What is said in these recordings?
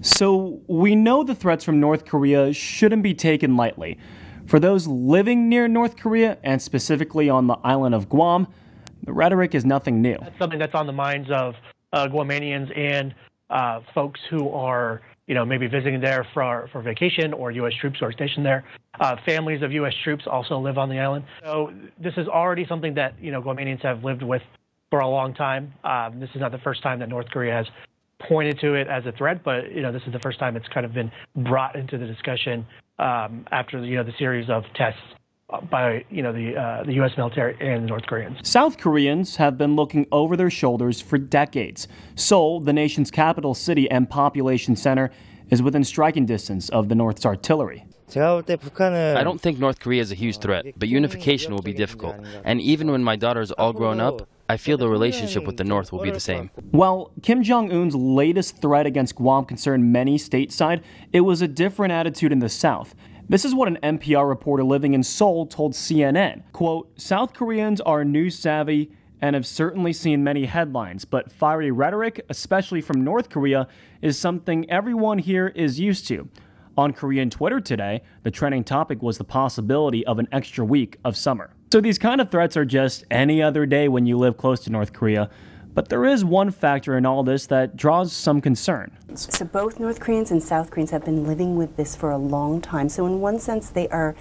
So we know the threats from North Korea shouldn't be taken lightly. For those living near North Korea, and specifically on the island of Guam, the rhetoric is nothing new. That's something that's on the minds of Guamanians and folks who are, maybe visiting there for vacation, or U.S. troops who are stationed there. Families of U.S. troops also live on the island. So this is already something that, Guamanians have lived with for a long time. This is not the first time that North Korea has pointed to it as a threat, but, this is the first time it's kind of been brought into the discussion after, the series of tests by the U.S. military and the North Koreans. South Koreans have been looking over their shoulders for decades. Seoul, the nation's capital city and population center, is within striking distance of the North's artillery. I don't think North Korea is a huge threat, but unification will be difficult. And even when my daughter is all grown up, I feel the relationship with the North will be the same. While Kim Jong-un's latest threat against Guam concerned many stateside, it was a different attitude in the South. This is what an NPR reporter living in Seoul told CNN. Quote, "South Koreans are news savvy and have certainly seen many headlines, but fiery rhetoric, especially from North Korea, is something everyone here is used to." On Korean Twitter today, the trending topic was the possibility of an extra week of summer. So these kind of threats are just any other day when you live close to North Korea. But there is one factor in all this that draws some concern. So both North Koreans and South Koreans have been living with this for a long time. So in one sense, they're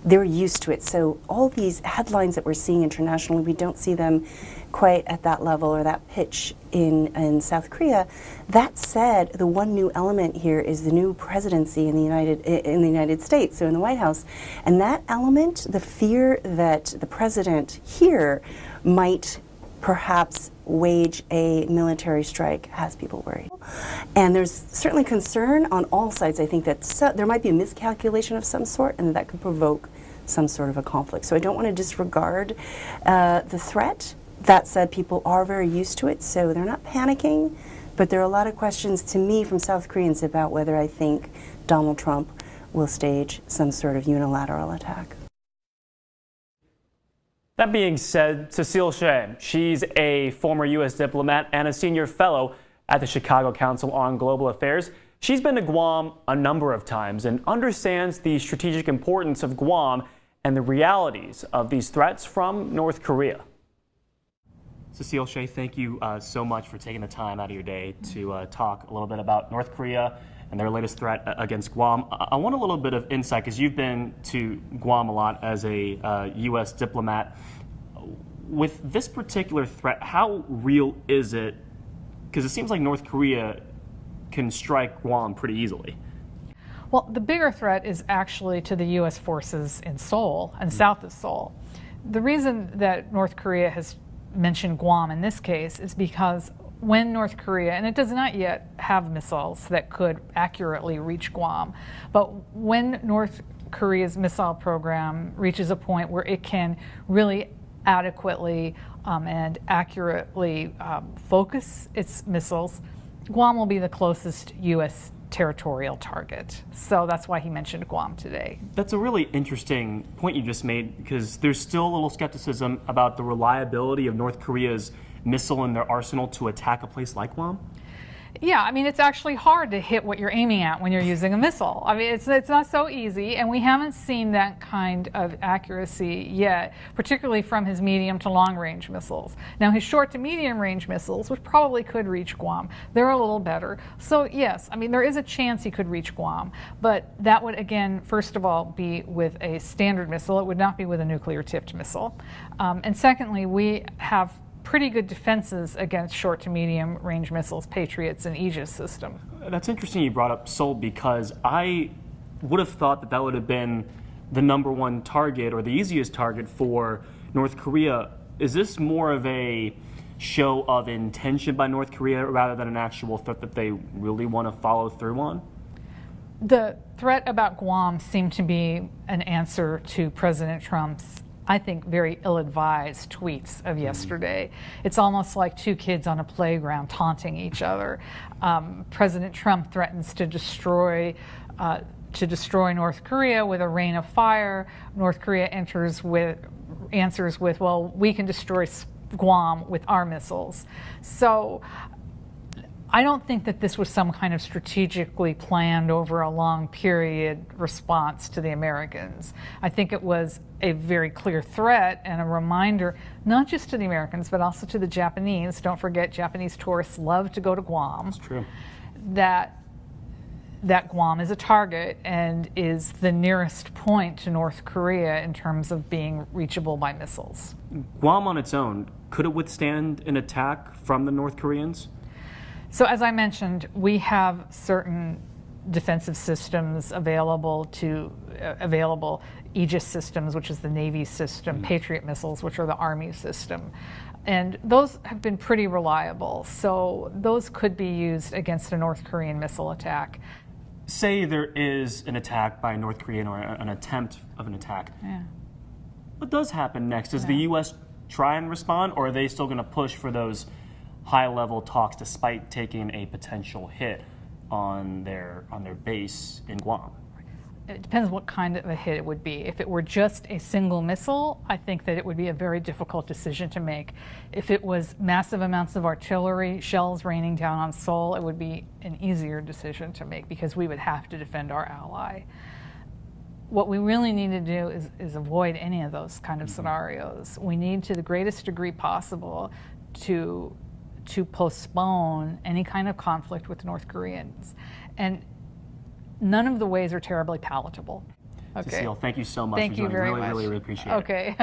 used to it. So all these headlines that we're seeing internationally, we don't see them quite at that level or that pitch in South Korea. That said, the one new element here is the new presidency in the United States, so in the White House. And that element, the fear that the president here might perhaps wage a military strike, has people worried. And there's certainly concern on all sides. I think that there might be a miscalculation of some sort, and that could provoke some sort of a conflict. So I don't want to disregard the threat. That said, people are very used to it, so they're not panicking, but there are a lot of questions to me from South Koreans about whether I think Donald Trump will stage some sort of unilateral attack. That being said, Cecile Shea, she's a former U.S. diplomat and a senior fellow at the Chicago Council on Global Affairs. She's been to Guam a number of times and understands the strategic importance of Guam and the realities of these threats from North Korea. Cecile Shea, thank you so much for taking the time out of your day to talk a little bit about North Korea and their latest threat against Guam. I want a little bit of insight, because you've been to Guam a lot as a U.S. diplomat. With this particular threat, how real is it? Because it seems like North Korea can strike Guam pretty easily. Well, the bigger threat is actually to the U.S. forces in Seoul and south of Seoul. The reason that North Korea has mentioned Guam in this case is because when North Korea, and it does not yet have missiles that could accurately reach Guam, but when North Korea's missile program reaches a point where it can really adequately and accurately focus its missiles, Guam will be the closest U.S. territorial target. So that's why he mentioned Guam today. That's a really interesting point you just made, because there's still a little skepticism about the reliability of North Korea's missile in their arsenal to attack a place like Guam? Yeah, I mean, it's actually hard to hit what you're aiming at when you're using a missile. I mean, it's not so easy, and we haven't seen that kind of accuracy yet, particularly from his medium to long range missiles. Now, his short to medium range missiles, which probably could reach Guam, they're a little better. So yes, I mean, there is a chance he could reach Guam, but that would, again, first of all, be with a standard missile. It would not be with a nuclear tipped missile. And secondly, we have pretty good defenses against short to medium range missiles, Patriots and Aegis system. That's interesting you brought up Seoul, because I would have thought that that would have been the #1 target or the easiest target for North Korea. Is this more of a show of intention by North Korea rather than an actual threat that they really want to follow through on? The threat about Guam seemed to be an answer to President Trump's, I think, very ill-advised tweets of yesterday. It's almost like two kids on a playground taunting each other. President Trump threatens to destroy North Korea with a rain of fire. North Korea answers with, well, we can destroy Guam with our missiles. So I don't think that this was some kind of strategically planned over a long period response to the Americans. I think it was a very clear threat and a reminder, not just to the Americans, but also to the Japanese. Don't forget, Japanese tourists love to go to Guam. That's true. That Guam is a target and is the nearest point to North Korea in terms of being reachable by missiles. Guam on its own, could it withstand an attack from the North Koreans? So as I mentioned, we have certain defensive systems available, Aegis systems, which is the Navy system, Patriot missiles, which are the Army system. And those have been pretty reliable, so those could be used against a North Korean missile attack. Say there is an attack by a North Korean or an attempt of an attack. Yeah. What does happen next? Does the U.S. try and respond, or are they still going to push for those high-level talks despite taking a potential hit on their base in Guam? It depends what kind of a hit it would be. If it were just a single missile, I think that it would be a very difficult decision to make. If it was massive amounts of artillery, shells raining down on Seoul, it would be an easier decision to make because we would have to defend our ally. What we really need to do is avoid any of those kind of scenarios. We need, to the greatest degree possible, to postpone any kind of conflict with North Koreans. And none of the ways are terribly palatable. Okay. Cecile, thank you so much Thank for you joining. very much. Really appreciate it. Okay.